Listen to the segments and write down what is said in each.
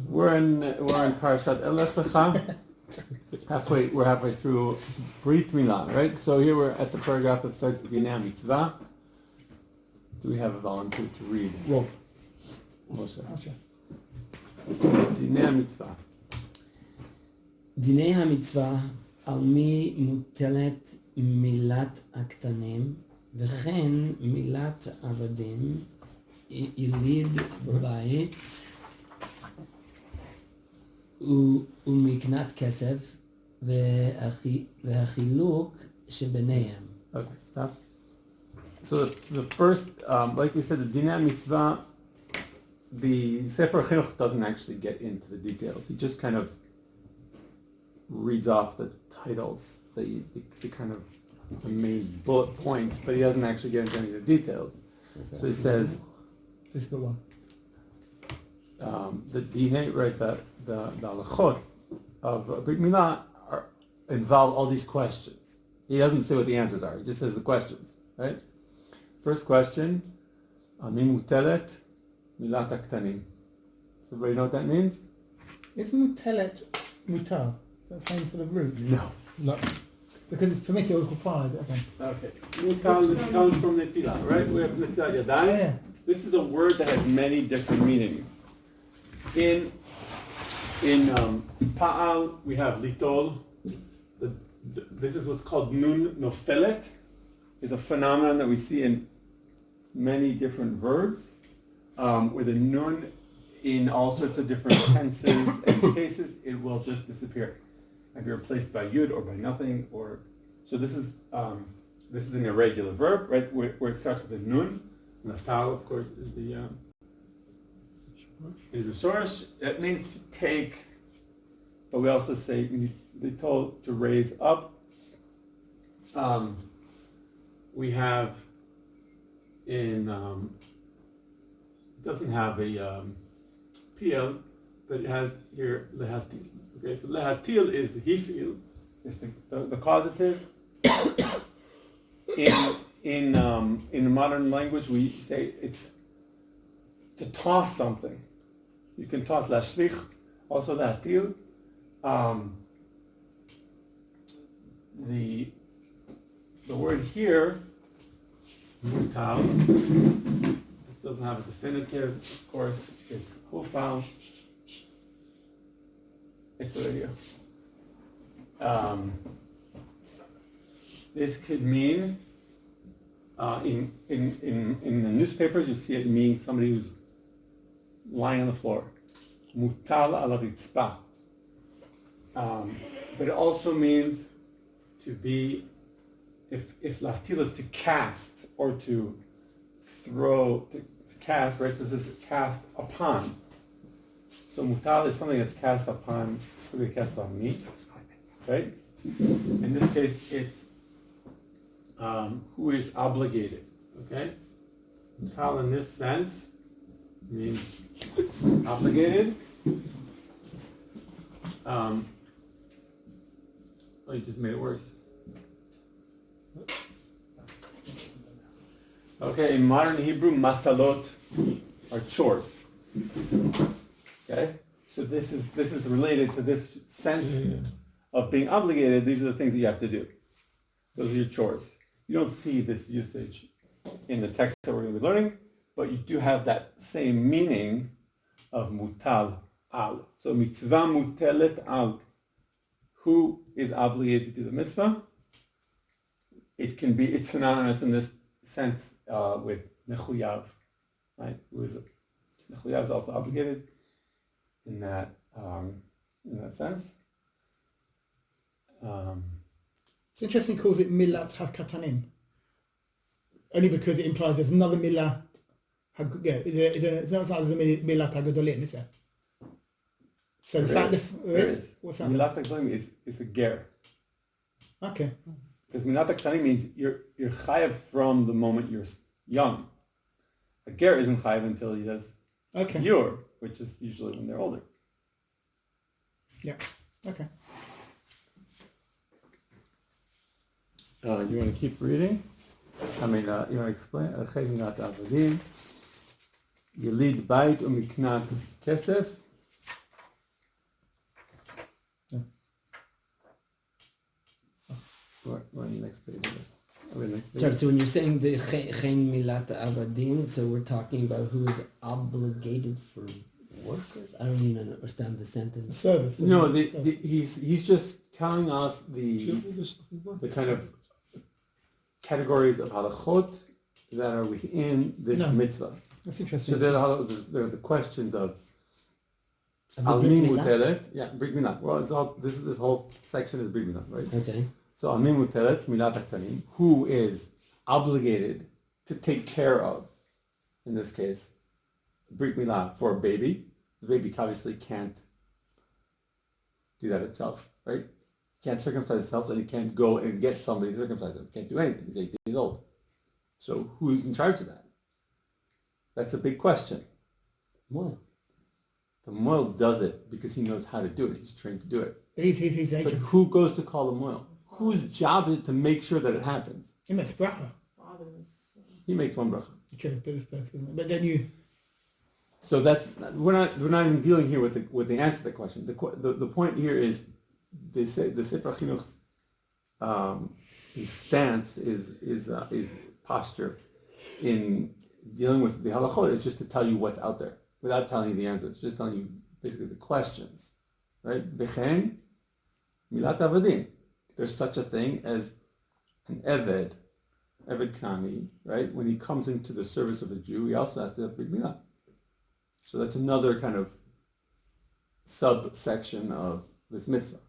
We're in Parashat Elech Lecha. We're halfway through Brit Milah, right? So here we're at the paragraph that starts with Dinei mitzvah. Do we have a volunteer to read? Rob. Moshe. Dinei mitzvah. דיני המצווה על מי מוטלת מילת הקטנים וכן מילת עבדים, יליד בית ומקנת כסף והחילוק שביניהם. Okay, stop. So the first, like we said, the Dinei mitzvah, the Sefer Hachinuch doesn't actually get into the details. He just kind of reads off the titles, the kind of the main bullet points, but he doesn't actually get into any of the details. So he says, This is the one. the Dinei, right, the halachot of Brit Milah involve all these questions. He doesn't say what the answers are, he just says the questions, right? First question, Mi mutelet milat aktanim. So everybody know what that means? Isn't mutelet mutar? That same sort of root? No. No. Because it's permitted or required, okay. Okay. Mutal comes from netila, right? We have netilat yadayim. Yeah. This is a word that has many different meanings. In Pa'al, we have litol. This is what's called nun nofelet. Is a phenomenon that we see in many different verbs, where the nun, in all sorts of different tenses and cases, it will just disappear and be replaced by yud or by nothing. Or so this is an irregular verb, right? Where it starts with a nun. And the tal, of course, is the source. That means to take, but we also say be told to raise up. We have in it doesn't have a PL, but it has here lehatil. Okay, so lehatil is the hifil, it's the causative. In modern language, we say it's to toss something. You can toss lashlich, also lehatil. The word here, mutal, this doesn't have a definitive, of course, it's hufal. It's right here. This could mean, in the newspapers, you see it mean somebody who's lying on the floor. Mutal ala ritzpa. But it also means to be, if lahtil is to cast or to throw, to cast, right? So this is cast upon. So mutal is something that's cast upon, could be cast on me, right? In this case, it's who is obligated, okay? Mutal in this sense means obligated. Oh, you just made it worse. Okay, in modern Hebrew, matalot are chores. Okay, so this is related to this sense of being obligated. These are the things that you have to do. Those are your chores. You don't see this usage in the text that we're going to be learning, but you do have that same meaning of mutal al. So mitzvah mutelet al. Who is obligated to do the mitzvah? It's synonymous in this sense with mechuyav, right? Mechuyav is also obligated in that sense. It's interesting he calls it milat hakatanim. Only because it implies there's another milah. It's not like there's a milat hagedolim, is there? So the fact that there is. What's that? Milat hakatanim is a ger. Okay. Because milat hakatanim means you're chayav from the moment you're young. A ger isn't chayav until he does yur, which is usually when they're older. Yeah. Okay. You want to keep reading? You want to explain? Yelid bait umiknat kesef. We're on the next page of this. Are we on the next page? Sorry, so when you're saying the chen milat avadim, so we're talking about who is obligated for workers? I don't even understand the sentence. Service. No, he's just telling us the kind of categories of halachot that are within this mitzvah. That's interesting. So there are the questions of Of the al Brit mi Milah? mutelet, Brit Milah. Well, this whole section is Brit Milah, right? Okay. So al mi mutelet milat aktanim, who is obligated to take care of, in this case, Brit Milah for a baby. The baby obviously can't do that itself, right? Can't circumcise itself, and he can't go and get somebody to circumcise him. Can't do anything. He's 8 days old. So who's in charge of that? That's a big question. Well, The moil does it because he knows how to do it. He's trained to do it. He's But agent. who goes to call the moil? Whose job is it to make sure that it happens? He makes bracha. He makes one bracha. Okay, but then you. So that's we're not even dealing here with the answer to the question. The point here is the Sefer Hachinuch, his stance is posture in dealing with the halachot is just to tell you what's out there without telling you the answer. It's just telling you basically the questions, right? Bechen milat avadim. There's such a thing as an eved kani, right? When he comes into the service of a Jew, he also has to have brit milah. So that's another kind of subsection of this mitzvah.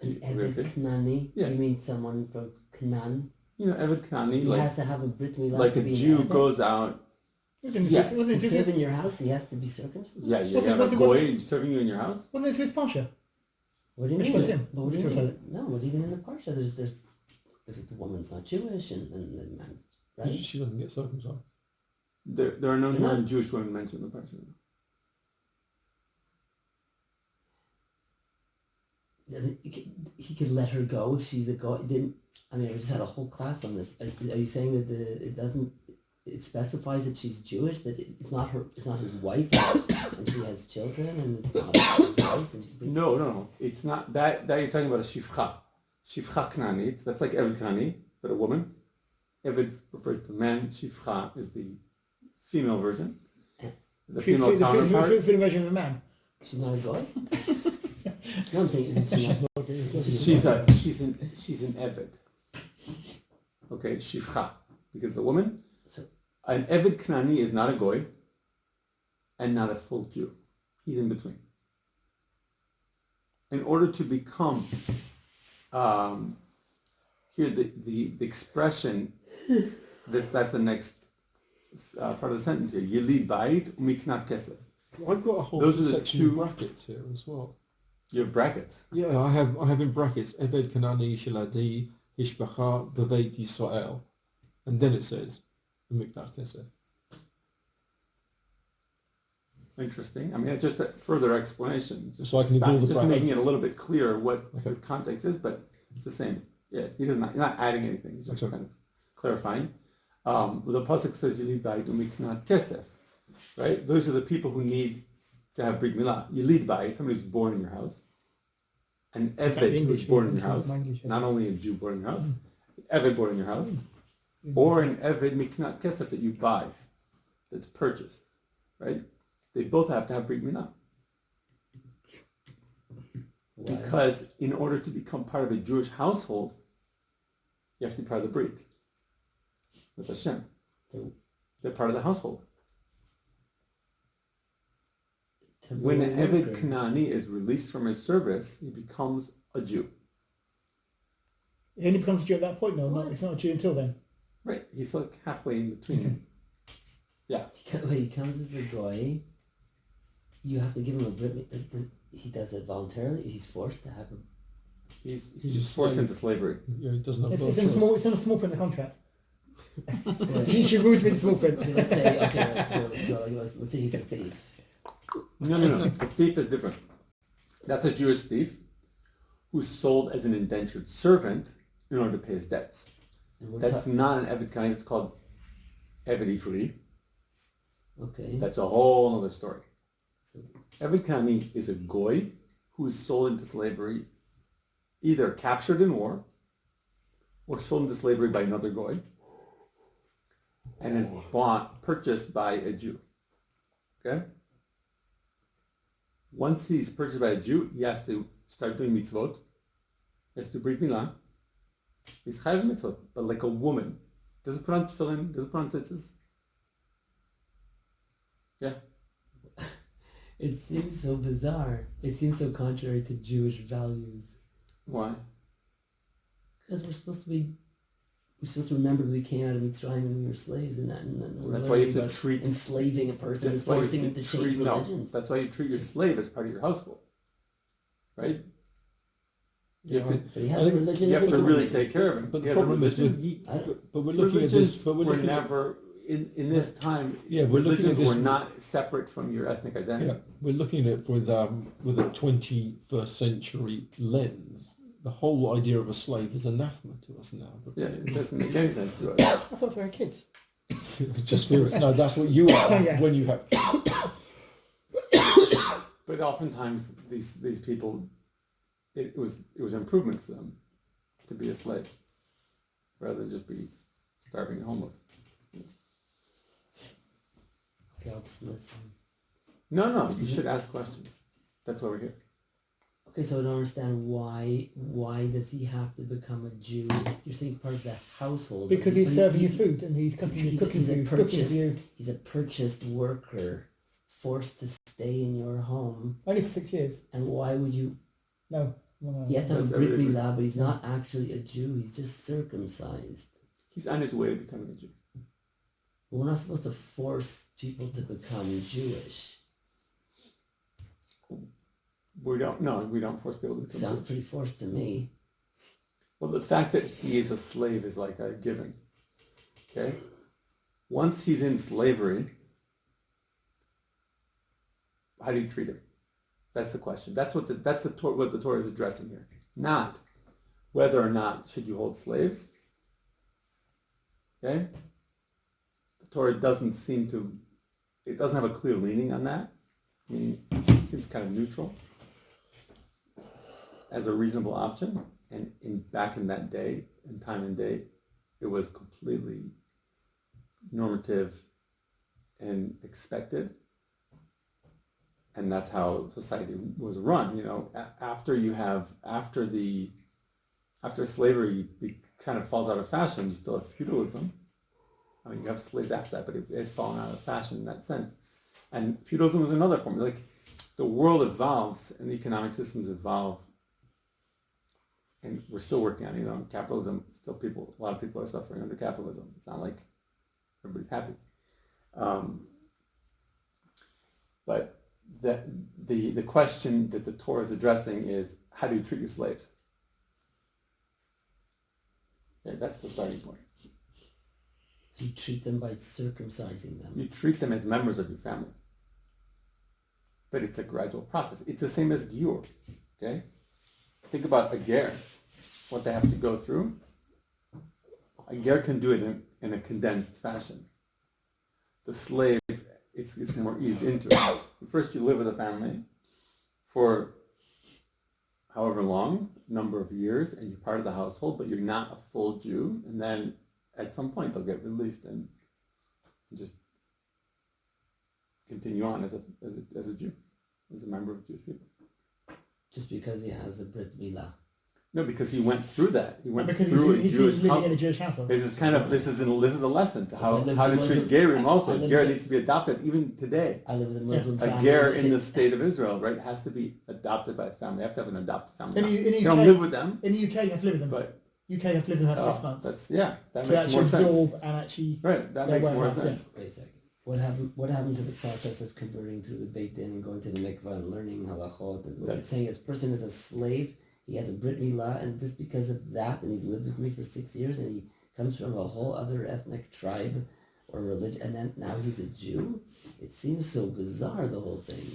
an We Eved okay? Knani? Yeah. You mean someone from Canaan? You know, eved kani, He has to have a Brit Milah like to a be an Jew Eved? goes out. Yeah. To serve in your house, he has to be circumcised? Yeah, you Wasn't- have a wasn't- goy serving you in your house. Wasn't it Swiss Pasha? What do you Which mean? one's him? But what do you Which mean? one's No, but even in the Parsha, there's if the woman's not Jewish and the man's, right? She doesn't get circumcised. There are no They're not. non-Jewish women mentioned in the parsha. He could let her go if she's a go. Didn't I mean? I just had a whole class on this. Are you saying that it doesn't? It specifies that she's Jewish. That it's not her. It's not his wife, and she has children, and it's not his wife. And she, No. It's not that you're talking about a shifcha. Shifcha knanit. That's like eved knani, but a woman. Eved refers to man. Shifcha is the female version. The female counterpart. Female version of a man. she's not a goy. No, I'm saying isn't she not? Not getting circumcised. She's an eved. Okay, shifcha, because the woman. So An eved knani is not a goy, and not a full Jew. He's in between. In order to become, here the expression that's the next part of the sentence here. Yelid bayit umiknat kesef. I've got a whole Those are the section two- of brackets here as well. You have brackets. Yeah, I have in brackets Eved Kanani Shiladi Hishbacha Beveit Yisrael, and then it says Mikdash Kesef. Interesting. I mean, it's just a further explanation. So I can ignore the just bracket. making it a little bit clearer what Okay. the context is, but it's the same. Yeah, he's not adding anything. He's just Okay. kind of clarifying. The pasuk says Yelid bayit umiknat kesef. Right? Those are the people who need to have brit milah. Yelid bayit, somebody who's born in your house. An eved English, who's born in your yeah, house. English, yeah. Not only a Jew born in your house. Eved born in your house. Or an eved miknat kesef that you buy, that's purchased. Right? They both have to have brit milah. why? Because in order to become part of a Jewish household, you have to be part of the Brit with Hashem. They're part of the household. To When be a an Eved worker. Knani is released from his service, he becomes a Jew. He only becomes a Jew at that point, no, What? it's not a Jew until then. Right? He's like halfway in between. Yeah. When he comes as a goy, you have to give him a Brit Milah. He does it voluntarily. He's forced to have a. He's He's just a forced slave. into slavery. Yeah, it doesn't have It's no in a choice. small. It's in a small print in the contract. Right. He should read in small print. Let's say okay. Right, so let's say he's a thief. No. A thief is different. That's a Jewish thief who's sold as an indentured servant in order to pay his debts. And we're That's not an Eved Knani. It's called Eved Ifri. okay. That's a whole other story. So Eved Knani is a goy who is sold into slavery either captured in war or sold into slavery by another goy and is purchased by a Jew. Okay? Once he's purchased by a Jew, he has to start doing mitzvot. He has to Brit Milah. He's chayav mitzvot, but like a woman. Doesn't put on tefillin, doesn't put on tzitzis. Yeah. It seems so bizarre. It seems so contrary to Jewish values. Why? Because we're supposed to remember that we came out of Mitzrayim and we were slaves, and we're That's why you have learning to about treat enslaving a person and That's why you forcing have them to to change treat- no, religions. that's why you treat your slave as part of your household. Right? You have to, But he has a religion. you of have his to own. really take care of him. But He the has a problem is religion. but we're looking at this. But we're were looking at, never in this time. Yeah, we're looking at religions this- were not separate from your ethnic identity. yeah, we're looking at it with a 21st century lens. The whole idea of a slave is anathema to us now. But Yeah, it doesn't make any sense to us. I thought they were kids. just feel no, that's what you are Yeah. when you have. But oftentimes these people, it was improvement for them to be a slave rather than just be starving and homeless. Okay, I'll just listen. No, you should ask questions. That's why we're here. Okay, so I don't understand why does he have to become a Jew? You're saying he's part of the household. Because but he's he- serving he- you food and he's cooking he's cooking a for you. Cooking for purchased- you. He's a purchased worker, forced to stay in your home. Only for 6 years. And why would you? No. He has to have a That's Brit everything. Milah, but he's not actually a Jew. He's just circumcised. He's on his way to becoming a Jew. But we're not supposed to force people to become Jewish. We don't force people to become Sounds Jewish. pretty forced to me. Well, the fact that he is a slave is like a given. Okay? Once he's in slavery, how do you treat him? That's the question. That's what the Torah is addressing here. Not whether or not should you hold slaves. Okay? The Torah doesn't have a clear leaning on that. I mean, it seems kind of neutral as a reasonable option. And back in that day, in time and date, it was completely normative and expected. And that's how society was run. You know, after slavery kind of falls out of fashion, you still have feudalism. I mean, you have slaves after that, but it had fallen out of fashion in that sense. And feudalism was another form. Like, the world evolves and the economic systems evolve. And we're still working on it. You know, capitalism, a lot of people are suffering under capitalism. It's not like everybody's happy. But the question that the Torah is addressing is, how do you treat your slaves? Okay, that's the starting point. So you treat them by circumcising them. You treat them as members of your family. But it's a gradual process. It's the same as Giur. Okay? Think about a ger, what they have to go through. A ger can do it in a condensed fashion. The slave, it's more eased into it. First you live with a family for however long, number of years, and you're part of the household, but you're not a full Jew, and then at some point they'll get released and just continue on as a Jew, as a member of Jewish people. Just because he has a Brit Milah. No, because he went through that. He went Because through he's a Jewish living in a household. Jewish household. This is a lesson to how If I live to with a treat Muslim- Gerim also. I live Ger with- needs to be adopted even today. I live with a Muslim A family. ger in the state of Israel, right, has to be adopted by a family. They have to have an adopted family. In the You UK, don't live with them, in the UK, you have to live with them. but UK, you have to live with them for 6 months that to makes actually more sense. absorb and actually. Right, that Yeah, makes well, more yeah. sense. Wait a second. What happened to the process of converting through the Beit Din and going to the mikvah and learning halachot? And what you're saying is, person is a slave. He has a Brit Milah, and just because of that, and he's lived with me for 6 years, and he comes from a whole other ethnic tribe or religion, and then now he's a Jew. It seems so bizarre, the whole thing.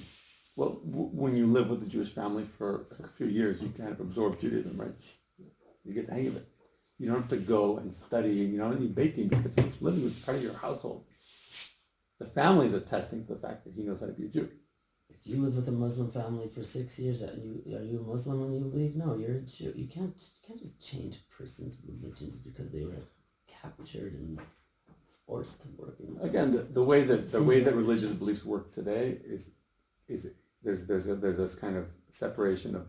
Well, when you live with a Jewish family for a few years, you kind of absorb Judaism, right? You get the hang of it. You don't have to go and study, you don't need Beit Din because he's living with part of your household. The family is attesting to the fact that he knows how to be a Jew. if you live with a Muslim family for 6 years, are you a Muslim when you leave? No, you're a Jew. You can't just change a person's religion just because they were captured and forced to work. Again, the way that religious beliefs work today is there's this kind of separation of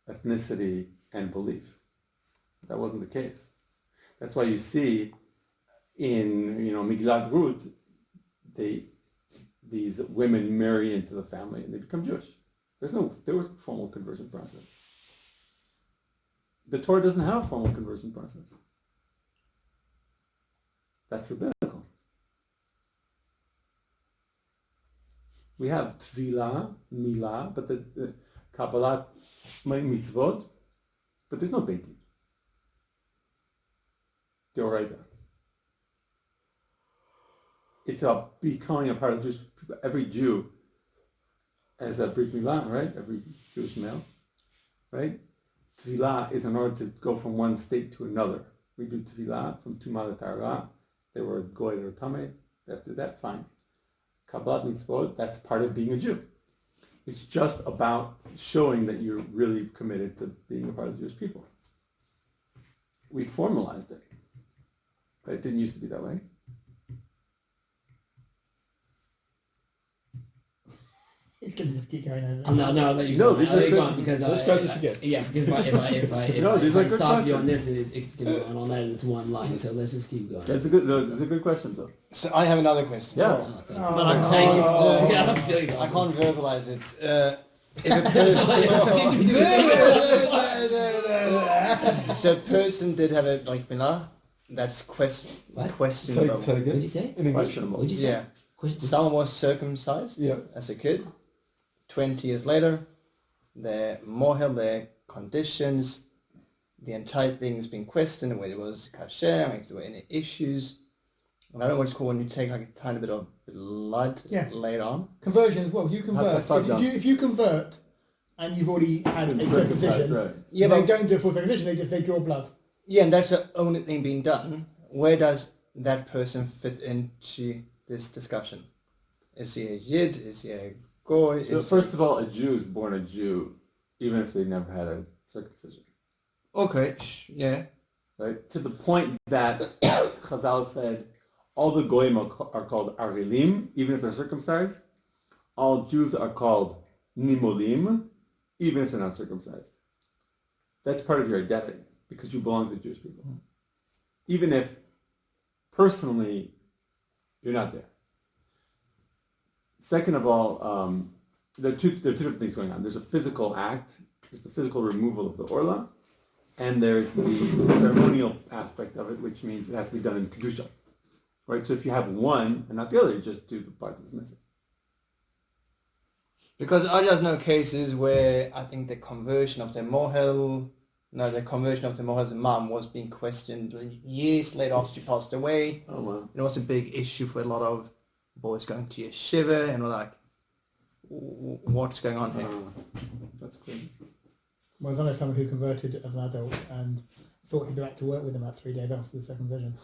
ethnicity and belief. That wasn't the case. That's why you see in Miglat Ruth, these women marry into the family and they become Jewish. There was a formal conversion process. The Torah doesn't have a formal conversion process. That's rabbinical. We have Tvilah, Milah, but the Kabbalah mitzvot, but there's no Beit Din. Deoraita. It's about becoming a part of Jewish people. Every Jew has a Brit Milah, right? Every Jewish male, right? Tvilah is in order to go from one state to another. We do Tvilah from Tumah to Tahara. They were Goy, they were Tameh. They have to do that, fine. Kabbalah mitzvot, that's part of being a Jew. It's just about showing that you're really committed to being a part of the Jewish people. We formalized it, but it didn't used to be that way. It's going to just keep going over. No, I'll let you No, go. these I'll are let you good- go on because let's go this again. Yeah, because if I No, these are good stop you on questions. this, it's going to go on all night and it's one line. So let's just keep going. That's a good question, though. So I have another question. Yeah. Oh, thank you. Oh. But I can't, Thank you. Yeah, I'm feeling I can't verbalize it. If a person, so a person did have a Brit Milah, that's What? questionable. Say it again. What'd you say? In English. Questionable. What'd you say? Yeah. Question. Someone was circumcised Yeah. as a kid. 20 years later, their mohel, their conditions, the entire thing has been questioned, whether it was kasher, whether there were any issues. And I don't know what it's called when you take like a tiny bit of blood Yeah. later on. Conversion as well. You convert. Fuck up. If you convert and you've already had a circumcision, Right. Yeah, they but don't do a full circumcision. They draw blood. yeah, and that's the only thing being done. Where does that person fit into this discussion? Is he a Yid? Is he a Goy? First of all, a Jew is born a Jew, even if they never had a circumcision. Okay, yeah. Right? To the point that Chazal said, all the Goyim are called Arilim, even if they're circumcised. All Jews are called Nimolim, even if they're not circumcised. That's part of your identity, because you belong to the Jewish people. Even if, personally, you're not there. Second of all, there are two different things going on. There's a physical act, there's the physical removal of the orla, and there's the ceremonial aspect of it, which means it has to be done in Kedusha. Right? So if you have one and not the other, you just do the part that's missing. Because I just know cases where I think the conversion of the mohel's mom was being questioned years later after she passed away. Oh, wow. It was a big issue for a lot of boys going to yeshiva and were like, what's going on here? That's crazy. Well, I know someone who converted as an adult and thought he'd be back to work with them about 3 days after the circumcision.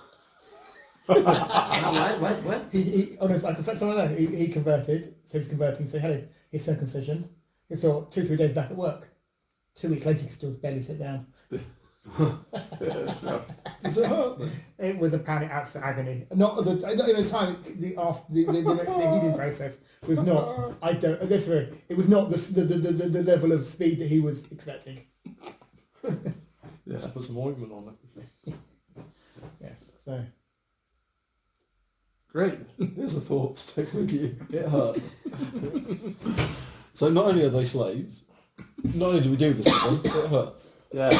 What? He honestly, I confess, someone I know, he converted, so he's converting, so he had his circumcision. He thought 2-3 days back at work. 2 weeks later, he could still barely sit down. Does it hurt then? It was apparently absolute agony. Not at the time. The healing process was not. I don't. Literally, it was not the level of speed that he was expecting. Let's put some ointment on it. Yes. So. Great. There's a thought to take with you. It hurts. So not only are they slaves, not only do we do this to them, it hurts. Yeah.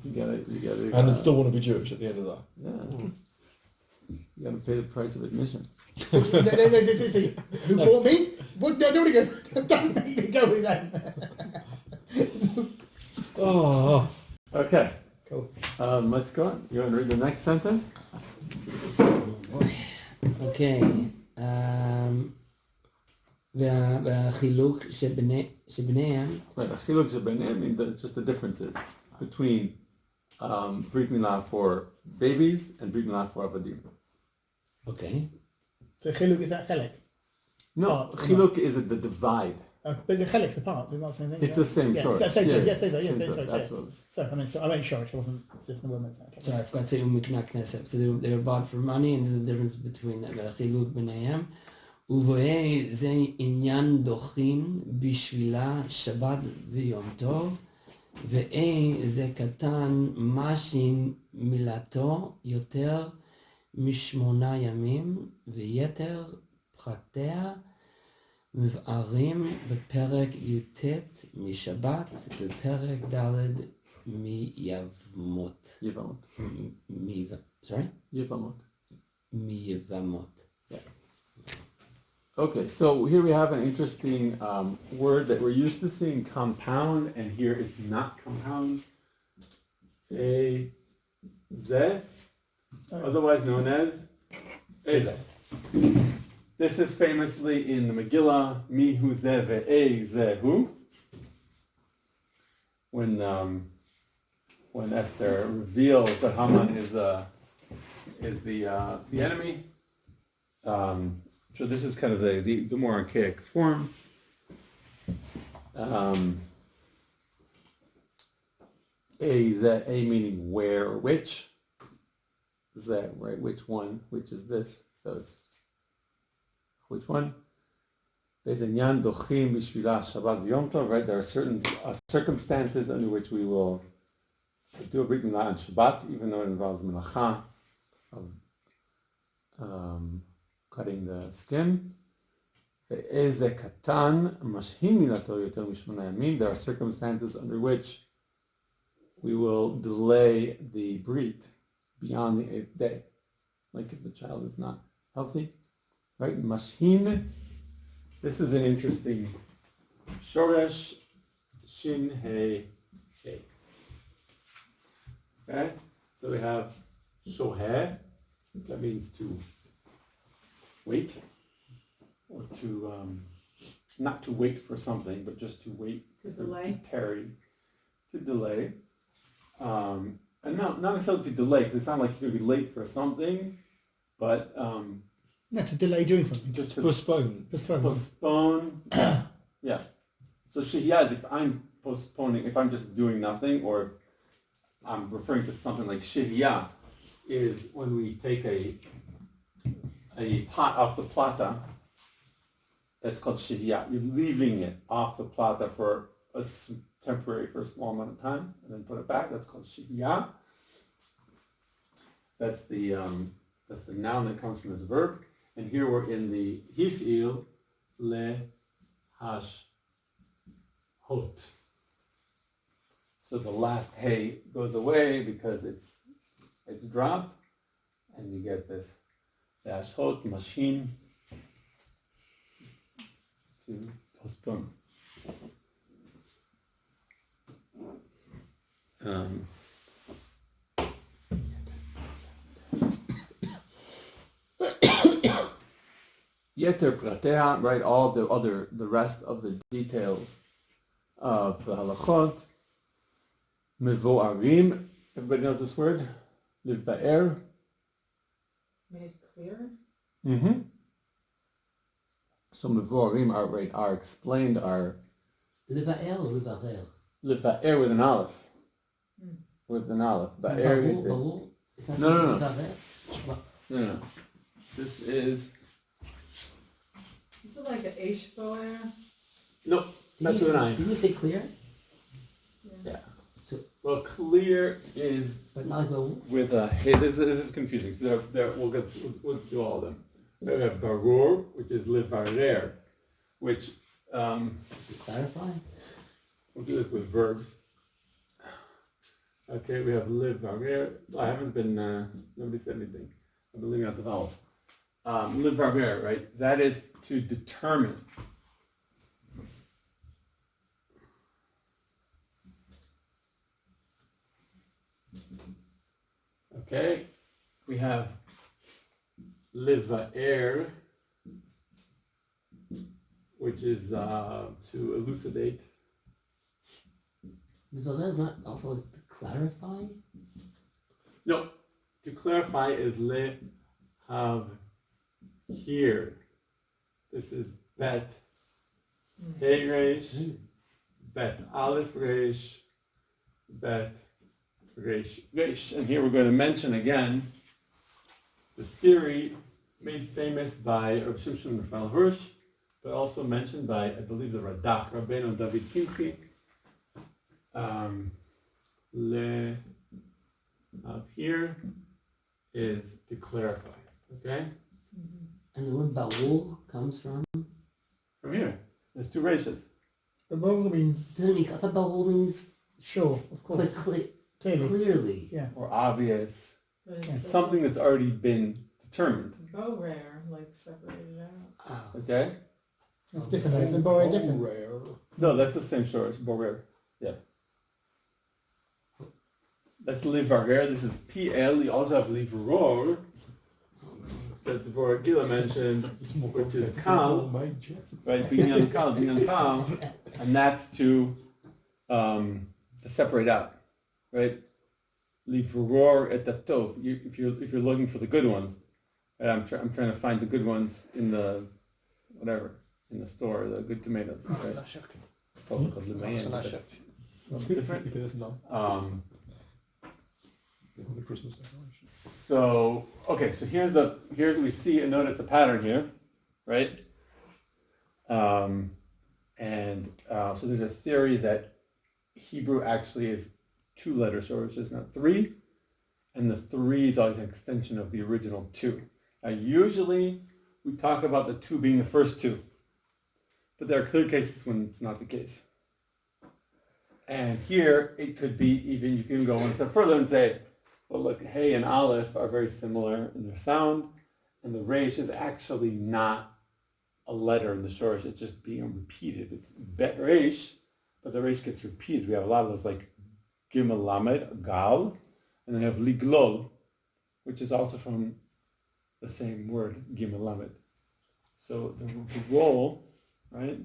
You gotta. And then still want to be Jewish at the end of that. Yeah. You gotta pay the price of admission. Who bought me? What? Don't want to go. Don't make me go with them. Oh. Okay. Cool. Let's go on. You want to read the next sentence? Okay. והחילוק שביניהם Right. The chiluk shebeneim means just the differences between Brit Milah for babies and Brit Milah for avadim. Okay. So chiluk is that chelek? No, part. chiluk is the divide. But the chelik's the part. They're not the same thing. It's the same short. Yes, Absolutely. I meant short. I wasn't just the word. Sorry, I forgot to say umikna knesset. So they were bought for money, and there's a difference between chiluk b'neihem. Uvoei ze inyan dochin bishvila Shabbat v'yom tov, ve'ei ze katan mashin milato yoter mishmona yamim, ve'yeter pratea מבארים בפרק י"ט משבת, בפרק ד' מיבמות. Sorry? מיבמות. Okay, so here we have an interesting word that we're used to seeing compound, and here it's not compound. A ze, otherwise known as eze. This is famously in the Megillah, mi hu ze ve'e ze hu. When Esther reveals that Haman is the enemy. So this is kind of the more archaic form. A meaning where or which. Ze, right? Which one? Which is this? So it's which one? Right? There are certain circumstances under which we will do a Brit Milah on Shabbat, even though it involves melacha of cutting the skin. There are circumstances under which we will delay the Brit beyond the 8th day, like if the child is not healthy. Right, mashin. This is an interesting shoresh shin he he. Okay, so we have shoheh. That means to wait, or to not to wait for something, but just to wait, To delay. to tarry, to delay, and not necessarily to delay, because it's not like you're going to be late for something, but No, to delay doing something. just to Postpone. postpone. Yeah. So shehiyah is if I'm postponing, if I'm just doing nothing, or if I'm referring to something like shehiyah is when we take a pot off the plata. That's called shehiyah. You're leaving it off the plata for a temporary, for a small amount of time, and then put it back. That's called shehiyah. That's the noun that comes from this verb. And here we're in the hif'il le hash hot. So the last hay goes away because it's dropped, and you get this hash hot machine to postpone. Yeter pratea, right? All the rest of the details of the halachot. Mevoarim, everybody knows this word? Liva'er. Made clear? Mm-hmm. So mevoarim are explained, are Liva'er or Liva'er? liva'er with an aleph. With an aleph. Ba'er. No. No. This is... Is it like an H-boer? No, that's with an I. Did you say clear? Yeah. So, Well, clear is but not like Baru? with a hey. This is confusing. So we'll do all of them. We have barur, which is livarer, which To clarify? we'll do this with verbs. Okay, we have livarer. I haven't been. Nobody said anything. I've been leaving out the vowel. Livarer, right? That is to determine. Okay, we have livaer, which is to elucidate. Liva'er is not also to clarify? No, to clarify is le have here. This is Bet Hey Resh, Bet Aleph Resh, Bet Resh Resh. And here we're going to mention again the theory made famous by Rav Shimshon Raphael Hirsch, but also mentioned by, I believe, the Radak, Rabbeinu David Kimchi. Up here is to clarify, okay? And the word Baul comes from? From here, there's two ratios. The Baul means Doesn't mean, I thought Baul means sure, of course. Clearly. clearly. Yeah. Or obvious, But it's Yeah. also something that's already been determined, bow rare, like separated out. Oh. okay? It's different. It's in Baul different. Rare. No, that's the same source, borer, yeah. That's livarer, this is PL, you also have livaror, that the Voragila mentioned, It's more which is complex Kal, than major. right, binyan kal, and that's to separate out, right? Livaror et tov. If you're looking for the good ones, right? I'm trying to find the good ones in the in the store, the good tomatoes. It's Right? not shocking. Probably called limayan, It's not but shocking. that's different. Yes, no. The Christmas decoration. So okay, so here's we see and notice a pattern here, right? So there's a theory that Hebrew actually is two letter sources, not three, and the three is always an extension of the original two. Now usually we talk about the two being the first two, but there are clear cases when it's not the case. And here it could be even, you can go one step further and say, well, look, Hey and Aleph are very similar in their sound, and the Resh is actually not a letter in the Shorish, it's just being repeated. It's Bet Resh, but the Resh gets repeated. We have a lot of those like Gimel Lamed, Gal, and then we have Liglol, which is also from the same word, Gimel Lamed. So the roll, right?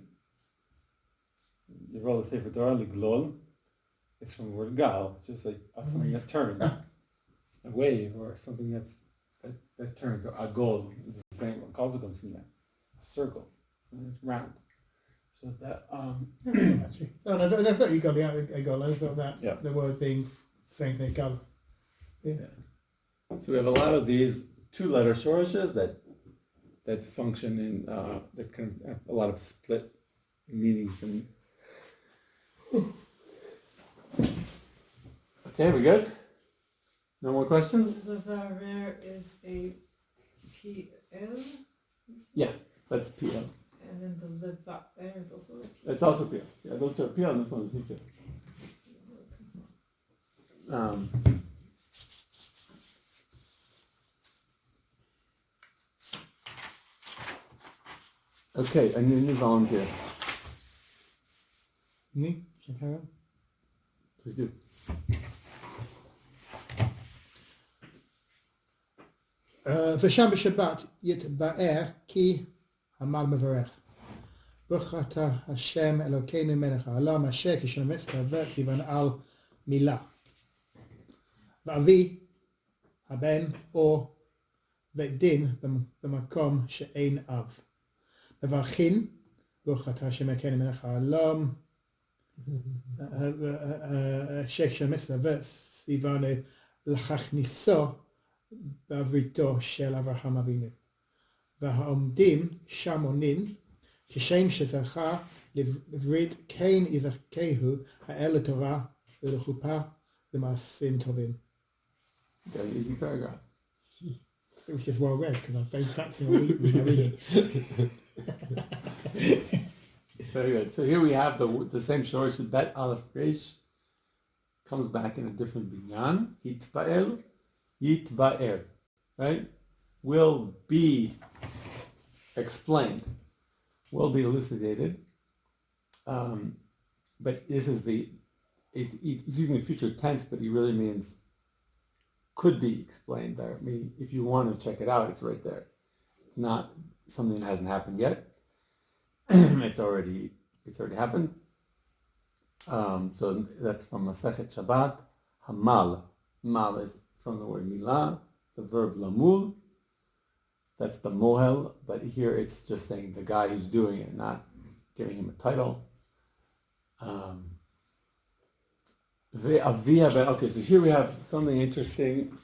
The roll of Sefer Torah, Liglol, it's from the word Gal, it's just like something that turns. A wave or something that turns, or agol is the same. It also comes from that. A circle, something that's round. So that Actually. No, I thought you got the I thought that Yeah. the word being same thing. Gal. Yeah. so we have a lot of these two-letter sources that function in that can have a lot of split meanings and. Okay, we good? No more questions? The rare is a PL, Yeah, that's PL. and then the liba is also a PL. That's also PL. Yeah, those two are PL and this one is PL. Okay, I need a new volunteer. Me? Should I carry on? Please do. ושם בשבת יתבאר כי עמל מברך. ברוך אתה השם אלוקינו מלך העולם אשר כשלמץ כבד סיוון על מילה. ואבי הבן או בית דין במקום שאין אב. מברכין ברוך אתה השם אלוקינו מלך העולם אשר כשלמץ כבד סיוון להכניסו בעבריתו של אברהם אבינו. והעומדים שם עונים, כשם שזכה לברית כן יזכהו האל לתורה ולחופה למעשים טובים. Got an easy paragraph. It was just well read because I'm very practicing on reading. Very good. So here we have the same source, Bet Aleph Resh, comes back in a different binyan. Hitba'el, Yitba'er, right? Will be explained, will be elucidated. But this is he's using the future tense, but he really means could be explained. I mean, if you want to check it out, it's right there. It's not something that hasn't happened yet. It's already happened. So that's from Masechet Shabbat. Hamal. Mal is from the word milah, the verb lamul. That's the mohel, but here it's just saying the guy who's doing it, not giving him a title. Okay, so here we have something interesting.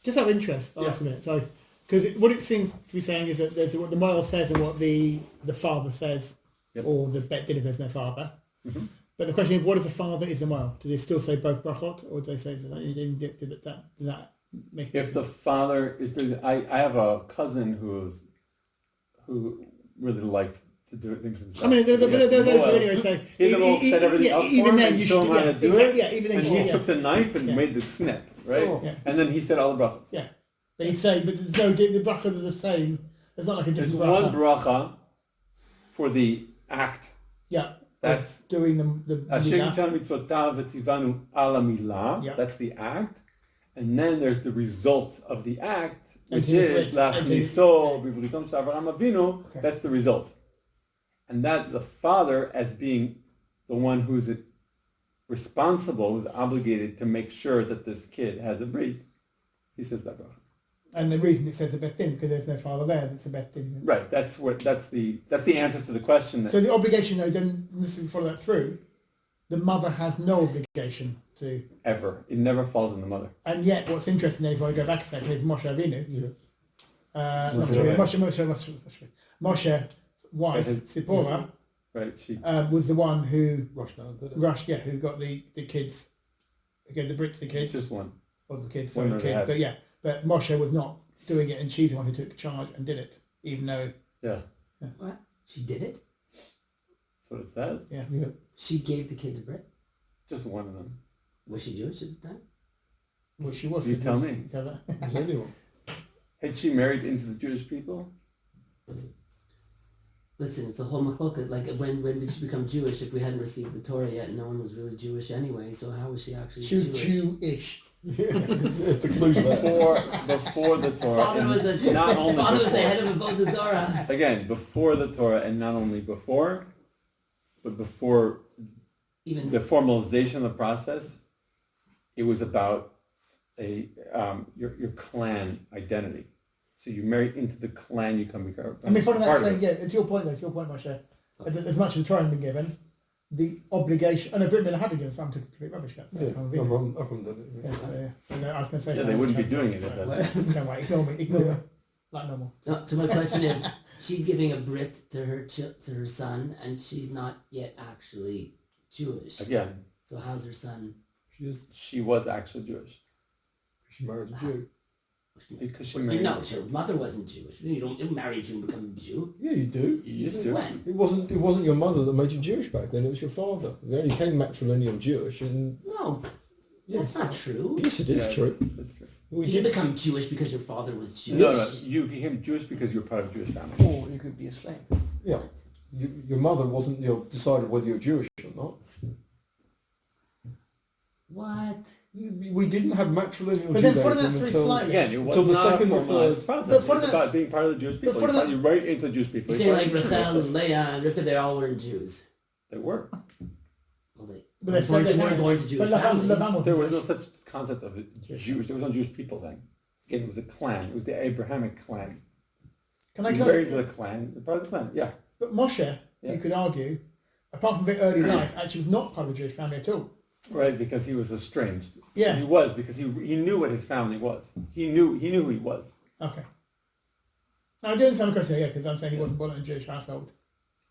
Just out of interest, ask a minute. So, because what it seems to be saying is that there's what the moral says and what the father says, Yep. or the bet dinner there's no father. Mhm. But the question is, what is the father is the moral? Do they still say both brachot, or do they say that you didn't dip that? Does that make If the father is doing, I have a cousin who really likes to do things himself. I mean, there are those who Mohel. anyway say He set everything up for him even then and you show should him how to do it. Yeah, even then And you he should, took the knife and Yeah. made the snip, right? Oh. Yeah. And then he said all the brachas. Yeah, but he'd say, but there's no the brachot are the same. There's not like a There's different one bracha. bracha for the act. Yeah, That's doing the Hashem milah. Yitzhak mitzvotav v'tzivanu ala milah. Yeah. That's the act. And then there's the result of the act, which Until is it- until- l'achniso b'vritom shel Avraham Avinu. Okay. That's the result. And that the father, as being the one who's responsible, who's obligated to make sure that this kid has a brit, he says that bracha. And the reason it says the bet din because there's no father there. That's the bet din. Right. That's the answer to the question. That, So the obligation, though, then let's follow that through. The mother has no obligation to, ever. It never falls on the mother. and yet what's interesting then, if I go back a second, is Moshe Avinu. Not Moshe. Moshe, wife That is- Zipporah, Right. She was the one who Rush down, did it? who got the kids, who gave the Brit to the kids, just one. or the kids, One sorry, the of the kids. heads. But yeah, but Moshe was not doing it, and she's the one who took charge and did it, even though, Yeah. What? She did it? That's what it says. yeah. Yeah. She gave the kids bread? Just one of them. Was she Jewish at the time? Well, she was. You tell me. You tell that. Is anyone? Had she married into the Jewish people? Listen, it's a whole machloket. Like, when did she become Jewish? If we hadn't received the Torah yet, no one was really Jewish anyway, so how was she actually She was Jewish? Jewish. Yeah, the clue's there. Before the Torah. Father and was, not only father was the before. head of a Avodah Zarah. Again, before the Torah, and not only before, but before Even the formalization of the process, it was about your clan identity. So you marry into the clan, you become I mean, following that part of saying, it. yeah, it's your point, though. It's your point, Moshe. As much as the Torah had been given, the obligation. Oh no, Brit Milah had been given some to complete rubbish. That's Yeah, kind of everyone did it. yeah, so I was going to say. Yeah, they wouldn't be doing it if that. No, wait, ignore me. Ignore me. Like normal. no, so my question is, she's giving a Brit to her son, and she's not yet actually Jewish. Again, So how's her son? she was actually Jewish She married a Jew. because she Well, married. no, her mother wasn't Jewish. You don't marry a Jew and become a Jew. Yeah, you do. You used Since to. when? It wasn't your mother that made you Jewish back then. It was your father. They only came matrilineal Jewish, and No, yes, that's not true. yes, it is Yeah, true. That's true. We You didn't did. become Jewish because your father was Jewish. No, you became Jewish because you're part of a Jewish family. Or you could be a slave. Yeah, your mother wasn't decided whether you're Jewish or not. What? We didn't have matrilineal But then follow that Judaism through until slightly. Again, it was Until the not second a or formalized third. process. But It for was the- about being part of the Jewish people. for You the- brought you right into the Jewish people. You You say brought like you into Rachel the- and Leah and Rivka, they all weren't Jews. They were. Well, they But they weren't, said weren't born to but Jewish Laban families. wasn't There was no Jewish. such concept of Jewish. There was no Jewish people then. Again, it was a clan. It was the Abrahamic clan. Can I You just? married into the clan. You're part of the clan. Yeah. But Moshe, Yeah. you could argue, apart from a bit early life, actually was not part of a Jewish family at all. Right, because he was estranged. Yeah. He was because he knew what his family was. He knew who he was. Okay. Now, I do understand the question, yeah, because I'm saying he wasn't born in a Jewish household.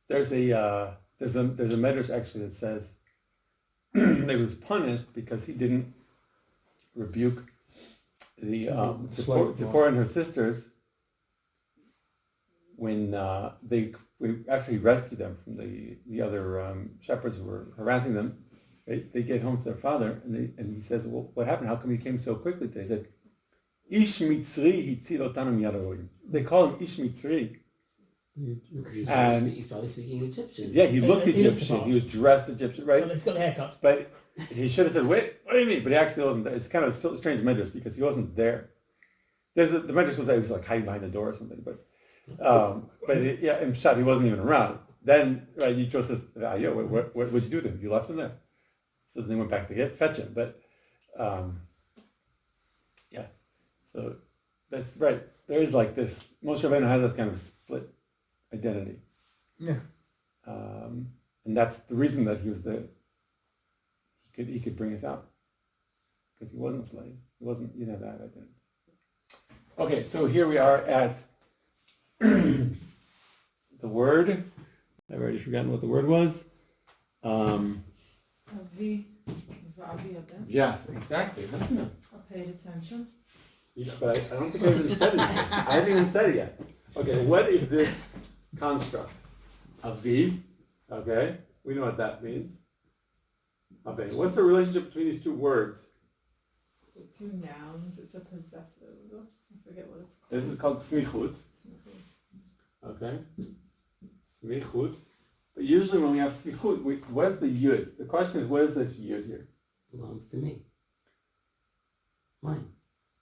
There's a medrash actually that says that he was punished because he didn't rebuke the slave Zipporah and her sisters when after he rescued them from the other shepherds who were harassing them. They get home to their father and he says, "Well, what happened? How come you came so quickly?" They said, "Ish Mitzri hitzil otanu miyad haroim." They call him Ish Mitzri. Because And- he's probably speaking Egyptian. Yeah, he looked He looks Egyptian. the He was dressed Egyptian, right? Well, he's got the haircut. But he should have said, "Wait, what do you mean?" But he actually wasn't there. It's kind of still a strange medrash because he wasn't there. The medrash was that he was like hiding behind the door or something. But in Pshat, he wasn't even around. Then Yitro says, what would you do to him? You left him there. So then they went back to fetch him. But So that's right. There is like this. Moshe Rabbeinu has this kind of split identity, Yeah. and that's the reason that he was he could bring us out because he wasn't a slave. He wasn't. You know that identity. Okay, so here we are at the word. I've already forgotten what the word was. Avi, Vavi Aben. Yes, exactly. How do you know? I paid attention. Yeah, but I don't think I even said it yet. I haven't even said it yet. Okay, what is this construct? Avi, okay, we know what that means. Aben. What's the relationship between these two words? The two nouns, it's a possessive. I forget what it's called. This is called smichut, Smichut. okay? Smichut. But usually when we have smichut, where's the yud? The question is, where's this yud here? Belongs to me. Mine.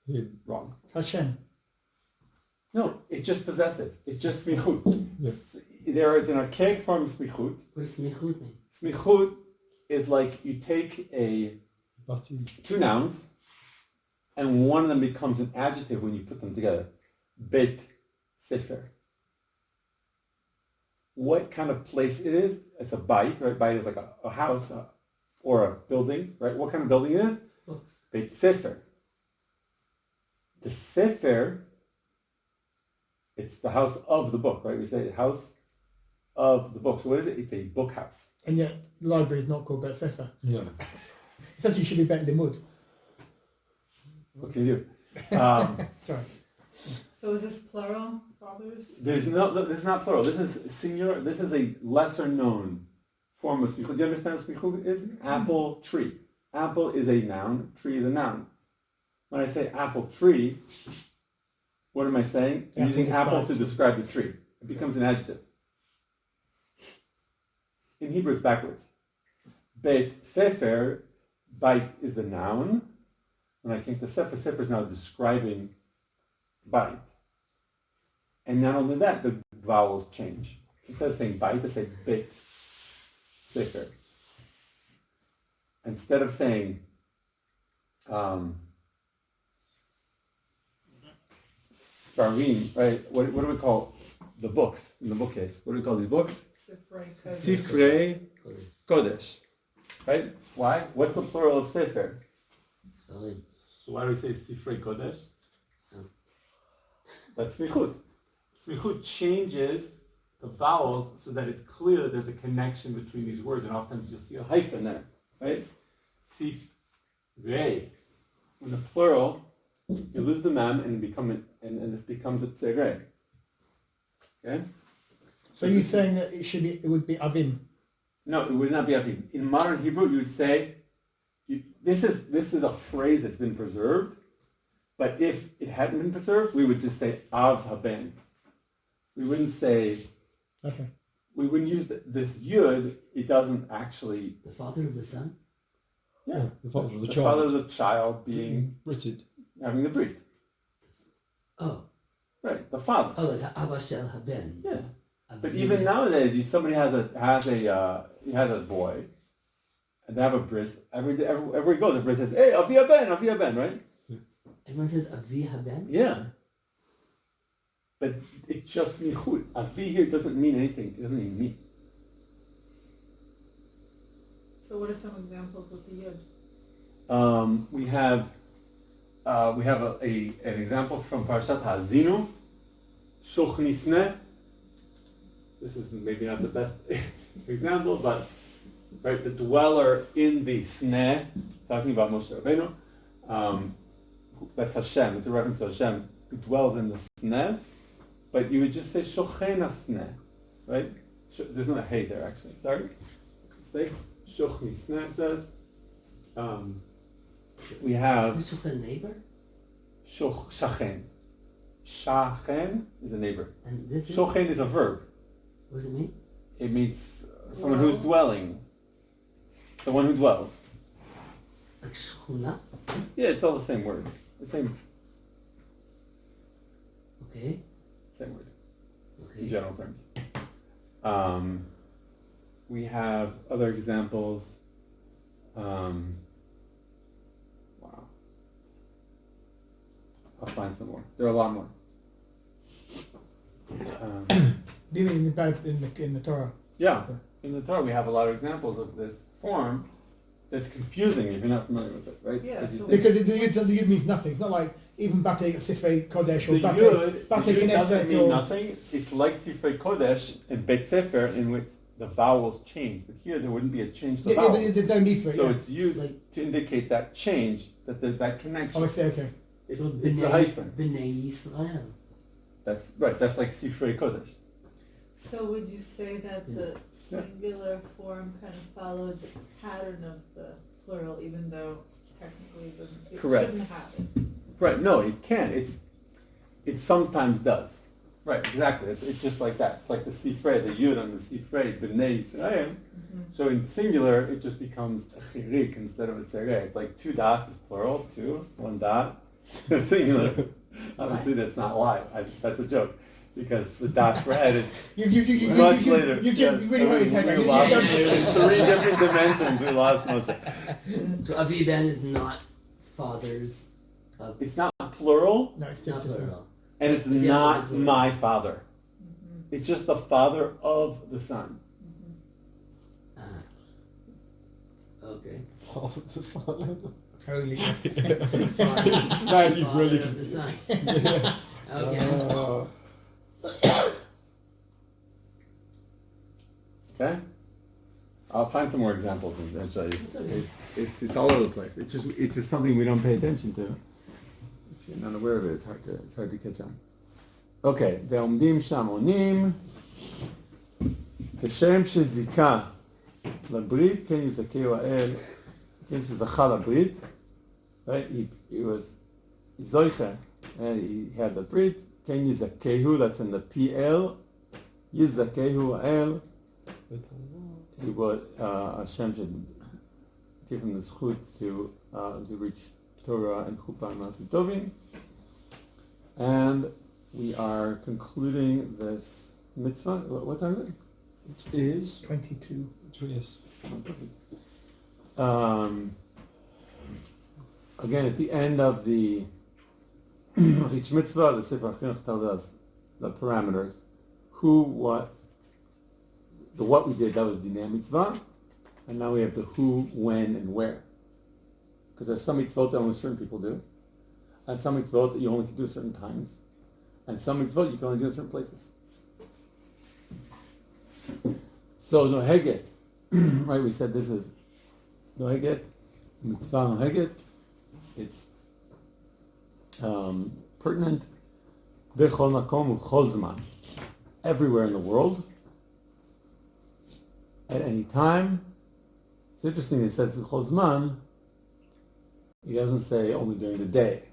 Yeah. Wrong. Hashem. No, it's just possessive. It's just smichut. Yeah. It's an archaic form of smichut. What does smichut mean? Smichut is like you take two nouns, and one of them becomes an adjective when you put them together. Beit Sefer. What kind of place it is? It's a bait, right? Bait is like a house or a building, right? What kind of building it is? Books. Beit Sefer. The Sefer, it's the house of the book, right? We say house of the book. So what is it? It's a book house. And yet, the library is not called Bet Sefer. Yeah. It actually should be Bet Limud. What can you do? Sorry. So is this plural, fathers? This is not plural. This is singular. This is a lesser known form of smichut. Do you understand what smichut is? Apple tree. Apple is a noun. Tree is a noun. When I say apple tree, what am I saying? I'm Apple using apple to describes- describe the tree. It becomes an adjective. In Hebrew, it's backwards. Beit Sefer, bait is the noun. When I came to Sefer, Sefer is now describing bait. And not only that, the vowels change. Instead of saying bait, I say beit Sefer. Instead of saying Sfarim, right? What do we call the books in the bookcase? What do we call these books? Sifrei Kodesh. Sifrei Kodesh. Kodesh. Right? Why? What's the plural of Sefer? Spelling. So why do we say Sifrei Kodesh? Sounds. That's smichut. Smichut changes the vowels so that it's clear that there's a connection between these words, and often you'll see a hyphen there, right? Sifrei. In the plural, you lose the mem and and this becomes a tzerei. Okay? So you're saying that it would be Avim. No, it would not be avim. In modern Hebrew, you would say, this is a phrase that's been preserved, but if it hadn't been preserved, we would just say av haben. We wouldn't say, Okay. we wouldn't use this yud. It doesn't actually. The father of the son? Yeah, The father of the the child. father of the child being Britted. having the brit. Oh. Right, the father. Oh, like Abba Shel Haben. Yeah, but Avi- even nowadays, somebody has a boy, and they have a bris. Everywhere he goes, a bris says, "Hey, Avi Ben," right? Everyone says Avi Haben? Yeah. But it's just smichut. Avi here doesn't mean anything. It doesn't even mean. So what are some examples with the yud? We have an example from Parashat Hazinu. Shuchnisne. This is maybe not the best example, but right, the dweller in the sneh, talking about Moshe Rabbeinu. That's Hashem. It's a reference to Hashem who dwells in the sneh. But you would just say shochen sneh, right? There's no hey there actually. Sorry, mistake. Shochni sneh it says. We have Is this a neighbor? shachen. Shachen is a neighbor. And this is? Shochen is a verb. What does it mean? It means someone who's dwelling. The one who dwells. Like Shchuna? Yeah, it's all the same word. The same Okay. word in Okay. general terms. We have other examples. Wow. I'll find some more. There are a lot more. Do you mean in the Torah? Yeah, in the Torah we have a lot of examples of this form that's confusing if you're not familiar with it, right? Yeah, Because you so- think Because the yud means nothing. It's not like even Bate Sifrei Kodesh or the yud, Bate the yud doesn't Knesset mean or... nothing. It's like Sefer Kodesh and Bet Sefer in which the vowels change. But here there wouldn't be a change to Yeah, vowels. but there's no need for it. So Yeah. it's used Like- to indicate that change, that there's that connection. Oh, I see. Okay. It's a hyphen. B'nai Yisrael. That's right. That's like Sefer Kodesh. So would you say that the singular form kind of followed the pattern of the plural, even though technically it Correct. shouldn't have it? Right? No, it can. It sometimes does. Right? Exactly. It's just like that. It's like the Sefer, the Yud on the Sefer, B'nai Yisrael. Mm-hmm. So in singular, it just becomes a chirik instead of a tzareh. It's like 2 dots is plural, 2, 1 dot, singular. Obviously, that's not why. That's a joke. Because the dots were added much later. You really hurt his head. We You lost don't- in 3 different dimensions. We lost Moshe. So Avi Ben is not fathers of It's not plural, No, it's not just a... plural. and it's Yeah, not plural. my father. Mm-hmm. It's just the father of the son. Ah. Okay. Half of the sun. Holy... Now you've really Father of the son. Okay. Okay? I'll find some more examples and show you. It's okay. It's all over the place. It's just something we don't pay attention to. If you're not aware of it, it's hard to catch on. Okay, ועומדים שם עונים, כשם שזיכה לברית, כן יזכהו האל, כן שזכה לברית, right? He was zoicha, and he had the brit, כן יזכהו, that's in the PL, יזכהו האל, he would, Hashem should give him the zchut to reach Torah and Chuppah and Maasim Tovim. And we are concluding this mitzvah. What time is it? Which is 22. yes. Again, at the end of the of each mitzvah, the Sefer Hachinuch tells us the parameters. Who, what, the what we did, that was Dinei mitzvah. And now we have the who, when, and where. Because there's some mitzvot that only certain people do. And some mitzvot that you only can do at certain times. And some mitzvot you can only do in certain places. So noheget, right? We said this is noheget, mitzvah noheget. It's pertinent. Bechol makom uchol zman, everywhere in the world, at any time. It's interesting. It says uchol zman. He doesn't say only during the day.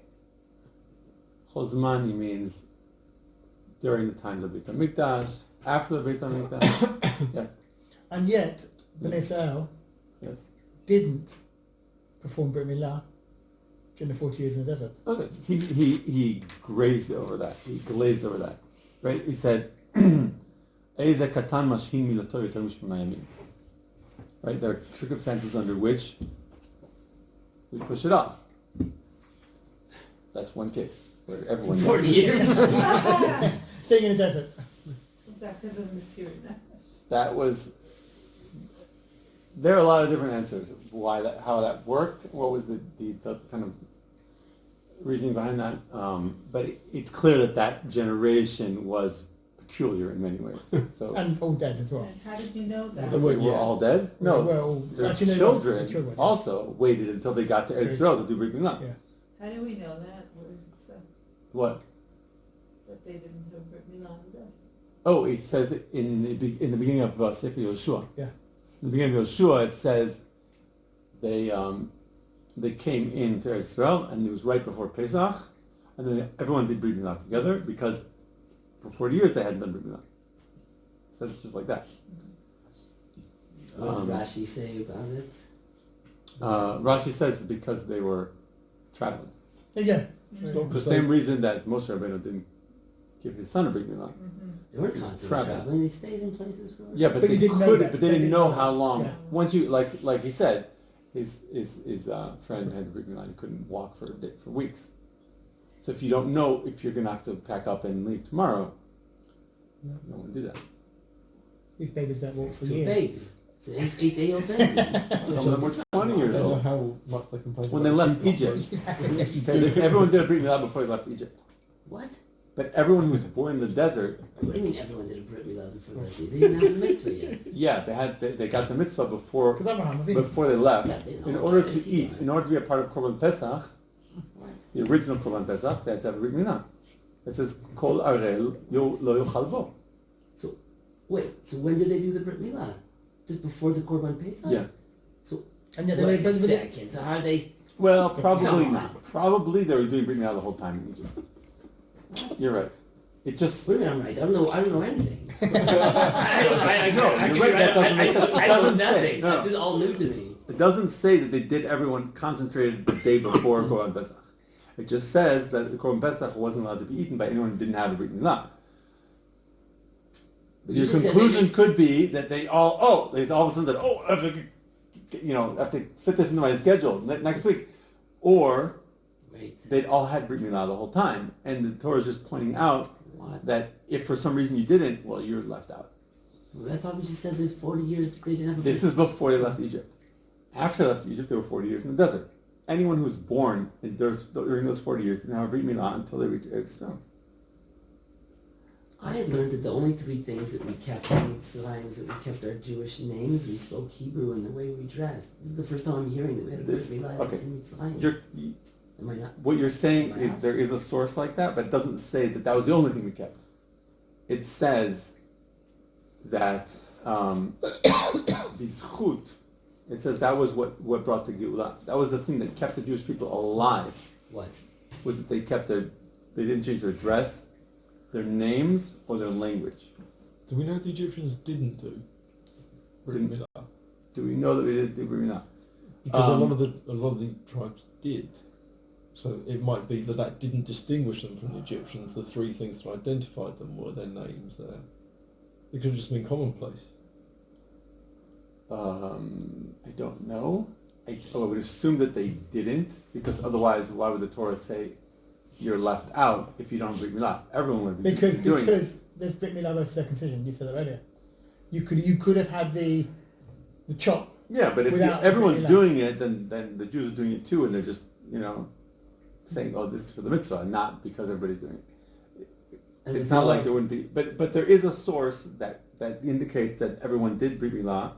Chol zman, he means during the times of Beit HaMikdash, after the Beit HaMikdash. Yes, And yet, Bnei Israel yes. didn't perform Brit Milah during the 40 years in the desert. Okay. He grazed over that. He glazed over that. Right? He said, "Eze katan mashhin milato yoter mishmona yamim." Right? There are circumstances under which we push it off. That's one case where everyone 40 years. Being in the desert. Is that because of the Syrian nefesh? That was. There are a lot of different answers why that, how that worked. What was the kind of reasoning behind that? But it's clear that generation was peculiar in many ways. So And all dead as well. And how did you know that? they were all dead. No, Well, their actually, no, children the children. also waited until they got to Eretz True. Yisrael to do Brit Milah. Yeah. How do we know that? Where does it say What? that they didn't have Brit Milah in the desert? Oh, it says it in the beginning of Sefer Yoshua. Yeah. In the beginning of Yoshua, it says they came into Eretz Yisrael, and it was right before Pesach, and then everyone did Brit Milah together because for 40 years they hadn't done Brit Milah. So it's just like that. What does Rashi say about it? Rashi says it's because they were traveling. Yeah. For the same reason that Moshe Rabbeinu didn't give his son a Brit Milah. They weren't constantly Traveling. traveling. They stayed in places for. Yeah, but But they you didn't know could, that. but they They didn't didn't know know how that. long. Yeah. Once you like he said, his friend had Brit Milah and couldn't walk for weeks. So if you don't know if you're going to have to pack up and leave tomorrow, you don't want to do that. These babies don't walk for It's a years. baby. It's an 8-day-old baby. Some of them were 20 I years don't know old. how much they can play. When they left Egypt. Okay, everyone did a Brit Milah before they left Egypt. What? But everyone who was born in the desert, What do you mean everyone did a Brit Milah before that? They didn't have the mitzvah yet. yeah, they got the mitzvah before Because Abraham, I think. before they left. Yeah, they know In what order it to is, eat, yeah. in order to be a part of Korban Pesach, What? the original Korban Pesach, they had to have a Brit Milah. It says, Kol Arel lo yochal bo. So, wait, so when did they do the Brit Milah? Just before the Korban Pesach? Yeah. So, And yet they were wait a both with it. second, so how are they... Well, probably No. not. Probably they were doing Brit Milah the whole time in Egypt. You're right. It just... Wait a minute, I'm right. I don't know anything. I you're right, that doesn't make sense. It I know doesn't say, nothing. no. This is all new to me. It doesn't say that they did everyone concentrated the day before Korban Pesach. It just says that the Korban Pesach wasn't allowed to be eaten by anyone who didn't have a Brit Milah. But you Your just said conclusion could be that they all of a sudden said, I have to fit this into my schedule next week. Or Wait, they'd all had Brit Milah the whole time. And the Torah is just pointing out what? that if for some reason you didn't, well, you're left out. I thought we just said that 40 years they didn't have a This is before they left Egypt. After they left Egypt, they were 40 years in the desert. Anyone who was born during those 40 years didn't have a Brit Milah until they reached Eretz Yisrael. I had learned that the only three things that we kept in Mitzrayim was that we kept our Jewish names, we spoke Hebrew, and the way we dressed. This is the first time I'm hearing that we had a Brit This- Milah okay. in Mitzrayim. Am I not? What you're saying Am I is off? there is a source like that, but it doesn't say that that was the only thing we kept. It says that the smichut, it says that was what brought the Geulah. That was the thing that kept the Jewish people alive, What? was that they didn't change their dress, their names, or their language. Do we know the Egyptians didn't do Brit Didn't. Milah? Do we know that we did Brit Milah? Because a lot of the tribes did. So it might be that didn't distinguish them from the Egyptians. The three things that identified them were their names there. It could have just been commonplace. I don't know. I would assume that they didn't, because otherwise, why would the Torah say you're left out if you don't Brit Milah? Everyone would be Because doing it. there's Brit Milah versus circumcision. You said that earlier. You could have had the chop. Yeah, but if without everyone's Brit Milah. doing it, then the Jews are doing it too, and they're just saying, "Oh, this is for the mitzvah," not because everybody's doing it. And It's it's not not like like- there wouldn't be, but there is a source that indicates that everyone did Brit Milah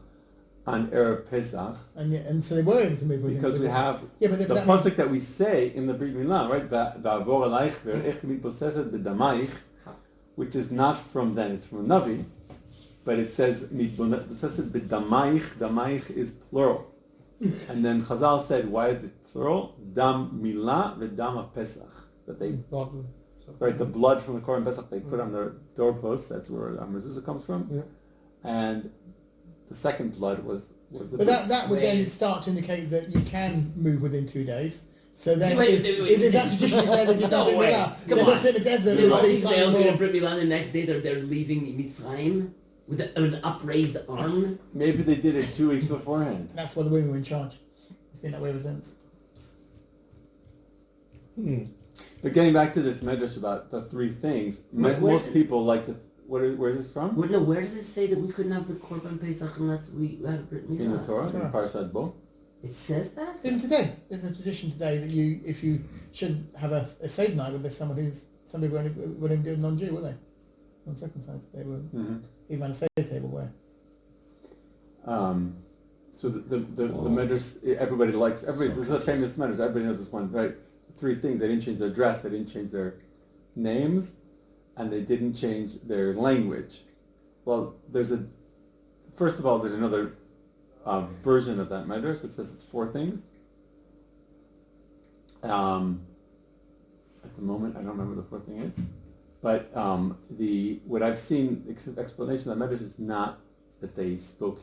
on Erev Pesach, And so they were able to move within. because we have Yeah, but the that means- pasuk that we say in the Brit Milah, right? Va'avor alaich ve'erech mitbosesed b'damayich, which is not from then, it's from Navi, but it says mitbosesed b'damayich. Damayich is plural, and then Chazal said, why is it plural? Dam milah ve'dam Pesach, that they right, the blood from the Korban Pesach they put on their doorposts. That's where mezuzah comes from. Yeah. And the second blood was the. But that would then Wait. start to indicate that you can move within 2 days. So then, Wait, if there's that tradition is there that you No don't way. Milah, Come they on. looked in the desert. You know, and they these found males more. in Brit Milah the next day they're leaving Mitzrayim with an upraised arm. Maybe they did it 2 weeks beforehand. That's why the women were in charge. It's been that way ever since. But getting back to this medrash about the three things, Where's most it? people like to. Where is this from? Where does it say that we couldn't have the Korban Pesach unless we had a Brit Milah? In the Torah, in Torah. Parashat Bo. It says that? Even today, there's a tradition today that if you should have a Seder night with someone some people wouldn't do a non-Jew, will they? Non-circumcised, they were even on a Seder table where. So the medrash, everybody likes. This is a famous medrash. Everybody knows this one, right? Three things: they didn't change their dress, they didn't change their names, and they didn't change their language. Well, first of all, there's another version of that medrash that says it's 4 things. At the moment, I don't remember the 4th thing is, but what I've seen explanation of that medrash is not that they spoke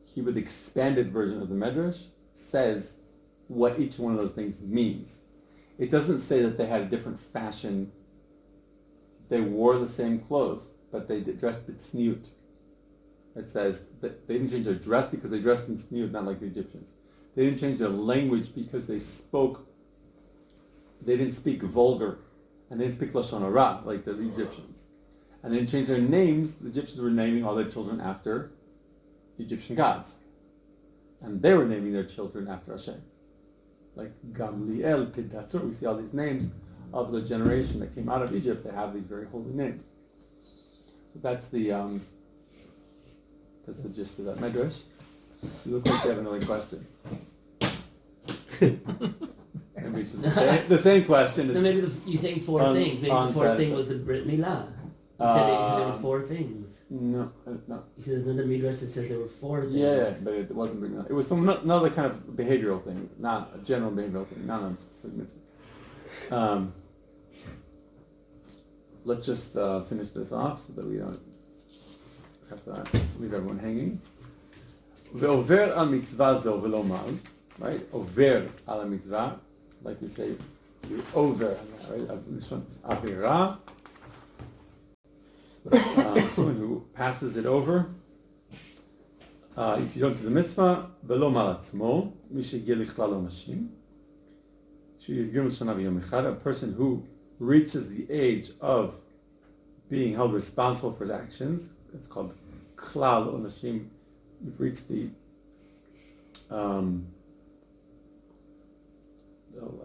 Hebrew. The expanded version of the medrash says what each one of those things means. It doesn't say that they had a different fashion. They wore the same clothes, but they dressed b'tzniut. It says that they didn't change their dress because they dressed in tzniut, not like the Egyptians. They didn't change their language because they spoke they didn't speak vulgar, and they didn't speak Lashon Hara like the Egyptians. And they didn't change their names. The Egyptians were naming all their children after Egyptian gods. And they were naming their children after Hashem. Like Gamliel, Pidatzur, we see all these names of the generation that came out of Egypt. They have these very holy names. So that's the gist of that medrash. You look like you have another question. Maybe it's just the same question. So maybe you're saying four things. Maybe the fourth thing was the Brit Milah. You said there were four things. No. You said there's another midrash that said there were four things. Yeah, but it wasn't Brit Milah. It was another kind of behavioral thing, not a general behavioral thing, not on specific mitzvah. Let's just finish this off so that we don't have to leave everyone hanging. Ve'over al mitzvah zo velo mal, right? Over al mitzvah, like we say, you over, right? Avira. Someone who passes it over. If you don't do the mitzvah, velo mal atzmo, mi shegiel lichlal omashim. A person who reaches the age of being held responsible for his actions, it's called klal onashim. You've reached the I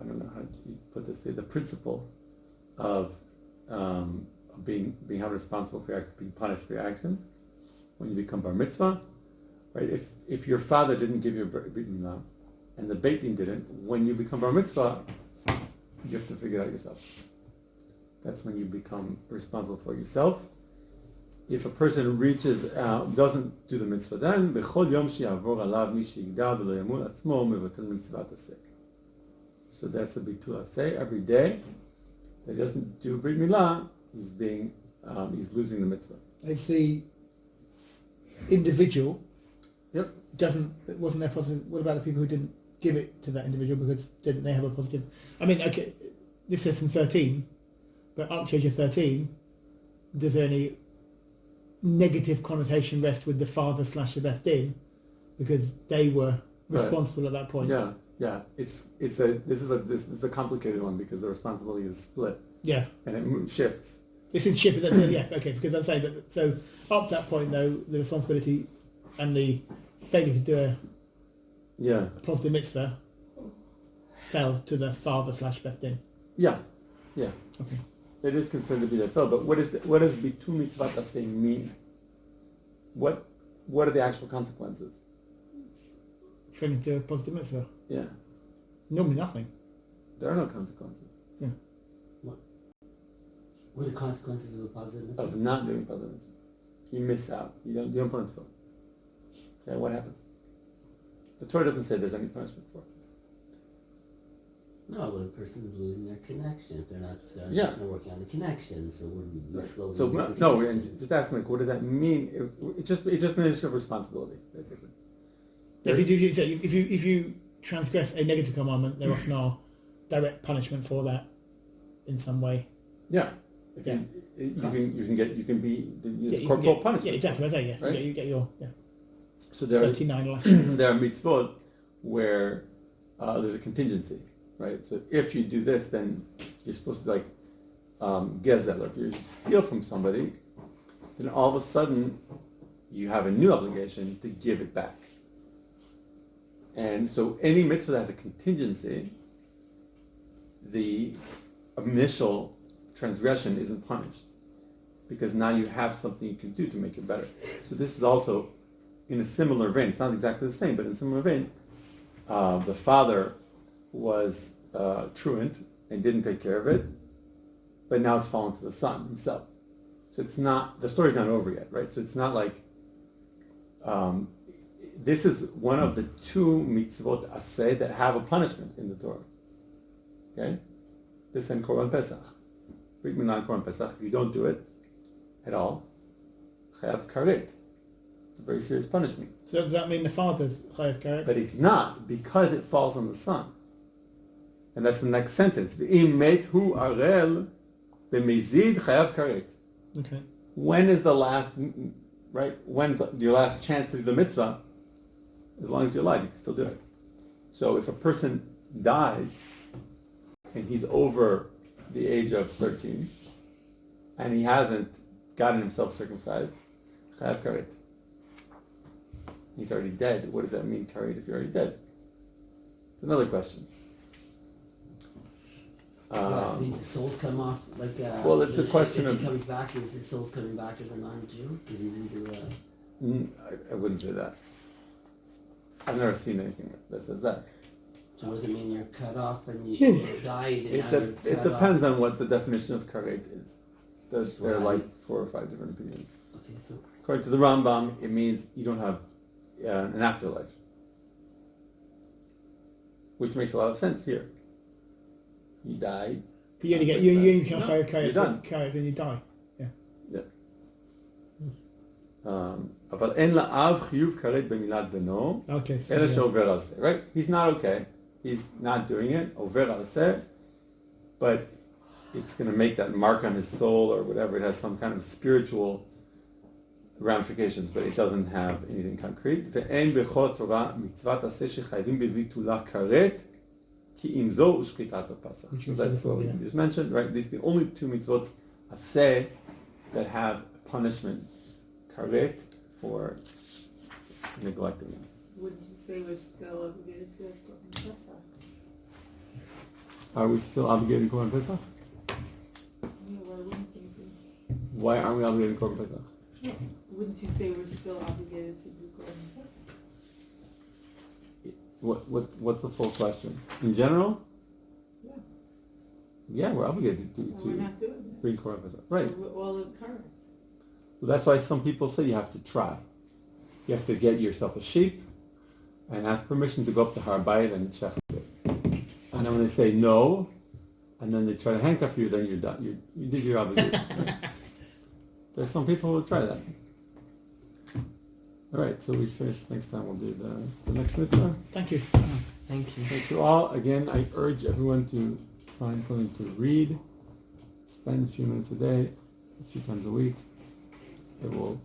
don't know how you put this, the principle of being held responsible for your actions, being punished for your actions when you become bar mitzvah, right? If your father didn't give you a brit milah and the Beit Din didn't, when you become bar mitzvah, you have to figure it out yourself. That's when you become responsible for yourself. If a person doesn't do the mitzvah then, b'chol yom she'yavor alav mi she'yigdal v'lo yamut atzmo mevatel mitzvat aseh. So that's a bitul aseh. Every day that he doesn't do brit milah, he's losing the mitzvah. It's the individual. Yep. Wasn't there positive? What about the people who didn't give it to that individual because didn't they have a positive? I mean, okay, this says from 13, but up to age of 13, does there any negative connotation rest with the father / the Beth Din because they were responsible at that point? Yeah. This is a complicated one because the responsibility is split. Yeah. And it shifts. It's in shift. Okay. Because I'm saying that. So up to that point, though, the responsibility and the failure to do a positive mitzvah fell to the father / Beth Din. Yeah. Okay. It is considered to be their fail, but what does bitul mitzvat aseh mean? What are the actual consequences? Failing to do a positive mitzvah. Yeah. Normally nothing. There are no consequences. Yeah. What are the consequences of a positive mitzvah? Of not doing positive mitzvah. You miss out. You don't punish for it. Okay, what happens? The Torah doesn't say there's any punishment for it. No, but a person is losing their connection if they're not working on the connection. So we're slowly. So no, and just ask me, what does that mean? It just means a responsibility, basically. If you transgress a negative commandment, there often are direct punishment for that in some way. Yeah. You can be corporal punishment. Yeah, exactly. I say, right? You get your So there 39 lashes. there are mitzvot where there's a contingency, right? So if you do this, then you're supposed to gezel. If you steal from somebody, then all of a sudden you have a new obligation to give it back. And so any mitzvah that has a contingency, the initial transgression isn't punished because now you have something you can do to make it better. So this is also in a similar vein. It's not exactly the same, but in a similar vein, the father was truant and didn't take care of it, but now it's fallen to the son himself. So it's not, the story's not over yet, right? So it's not like, this is one of the two mitzvot aseh that have a punishment in the Torah. Okay? This and Korban Pesach. Brit Milah and Korban Pesach, if you don't do it at all, chayav karet. It's a very serious punishment. So does that mean the father's chayav karet? But he's not, because it falls on the son. And that's the next sentence. V'im met hu arel b'mezid chayav karet. Okay. When is the last, right? When's your last chance to do the mitzvah? As long as you're alive, you can still do it. So if a person dies and he's over the age of 13, and he hasn't gotten himself circumcised, chayav karet. He's already dead. What does that mean, karet, if you're already dead? It's another question. What, means his soul's come off like. Well, it's a question if of. he comes back, is his soul's coming back as a non-Jew because he didn't do I wouldn't say that. I've never seen anything that says that. So what does it mean? You're cut off and you died. And now you're It cut depends off. on what the definition of karet is. There are like 4 or 5 different opinions. Okay, so According to the Rambam, it means you don't have an afterlife, which makes a lot of sense here. You died. But you only get you can You're done. carry when you die. אבל אין לאב חיוב כרת במילת בנו, Okay. So, אלא yeah. שעובר על זה, right? He's not okay. He's not doing it. עובר על זה, but it's going to make that mark on his soul or whatever. It has some kind of spiritual ramifications, but it doesn't have anything concrete. ואין בכל תורה מצוות עשה שחייבים בביטולה כרת, כי אם זו ושחיטת הפסח. Which So we that's said before, what we yeah. just mentioned, right? These are the only 2 mitzvot aseh that have punishment, karet, for neglecting them. Would you say we're still obligated to Korban Pesach? Are we still obligated to Korban Pesach? Yeah, why wouldn't you be? Why aren't we obligated to Korban Pesach? Wouldn't you say we're still obligated to do Korban Pesach? What's the full question? In general? Yeah. Yeah, we're obligated And we're to not doing it. bring Korban Pesach. Right. So we're all current. Well, that's why some people say you have to try. You have to get yourself a sheep and ask permission to go up to Har Bayit and shepherd it. And then when they say no, and then they try to handcuff you, then you're done. You did your obligation. Right? There's some people who will try that. All right, so we finished. Next time we'll do the next mitzvah. Thank you. thank you. Thank you all. Again, I urge everyone to find something to read. Spend a few minutes a day, a few times a week. It will